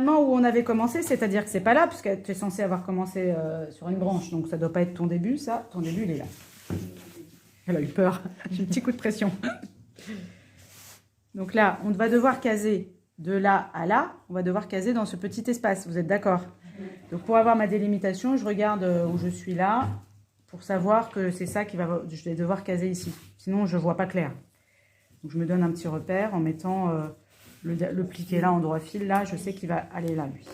Où on avait commencé, c'est-à-dire que c'est pas là, parce que tu es censé avoir commencé sur une branche, donc ça doit pas être ton début, ça. Ton début, il est là. Elle a eu peur. J'ai un petit coup de pression. Donc là, on va devoir caser de là à là, on va devoir caser dans ce petit espace, vous êtes d'accord? Donc pour avoir ma délimitation, je regarde où je suis là, pour savoir que c'est ça je vais devoir caser ici. Sinon, je vois pas clair. Donc je me donne un petit repère en mettant le pli qui est là en droit fil, là, je sais qu'il va aller là, lui.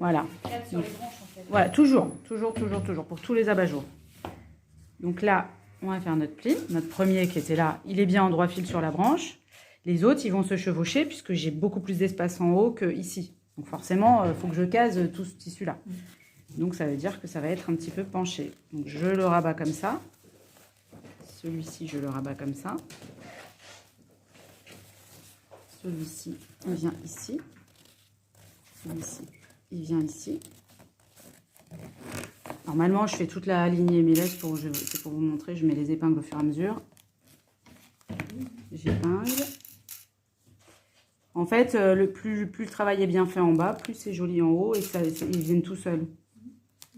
Voilà. Sur les branches, en fait. Voilà, toujours, pour tous les abat-jours. Donc là, on va faire notre pli. Notre premier qui était là, il est bien en droit fil sur la branche. Les autres, ils vont se chevaucher puisque j'ai beaucoup plus d'espace en haut qu'ici. Donc forcément, il faut que je case tout ce tissu-là. Donc ça veut dire que ça va être un petit peu penché. Donc je le rabats comme ça. Celui-ci, je le rabats comme ça. Celui-ci, il vient ici. Celui-ci, il vient ici. Normalement, je fais toute la lignée, mais là, c'est pour vous montrer. Je mets les épingles au fur et à mesure. J'épingle. En fait, plus le travail est bien fait en bas, plus c'est joli en haut et ils viennent tout seuls.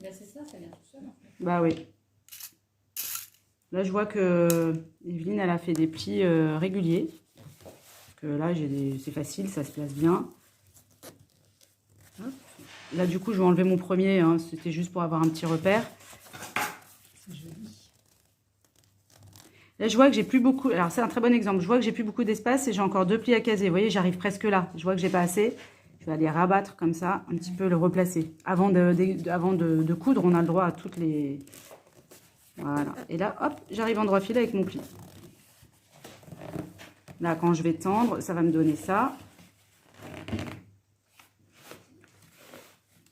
Ben c'est ça vient tout seul, en fait. Bah oui. Là, je vois que Evelyne, elle a fait des plis réguliers. Parce que là, c'est facile, ça se place bien. Hop. Là, du coup, je vais enlever mon premier. Hein, c'était juste pour avoir un petit repère. C'est joli. Là, je vois que j'ai plus beaucoup... Alors, c'est un très bon exemple. Je vois que j'ai plus beaucoup d'espace et j'ai encore 2 plis à caser. Vous voyez, j'arrive presque là. Je vois que j'ai pas assez. Je vais aller rabattre comme ça, un petit peu le replacer. Avant de coudre, on a le droit à toutes les... Voilà. Et là, hop, j'arrive en droit fil avec mon pli. Là, quand je vais tendre, ça va me donner ça.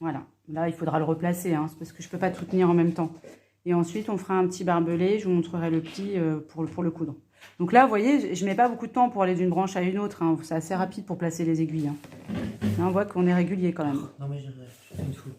Voilà. Là, il faudra le replacer, hein, parce que je ne peux pas tout tenir en même temps. Et ensuite, on fera un petit barbelé. Je vous montrerai le pli pour le coudre. Donc là, vous voyez, je ne mets pas beaucoup de temps pour aller d'une branche à une autre. Hein. C'est assez rapide pour placer les aiguilles. Hein. Là, on voit qu'on est régulier quand même. Non, mais j'ai une faute.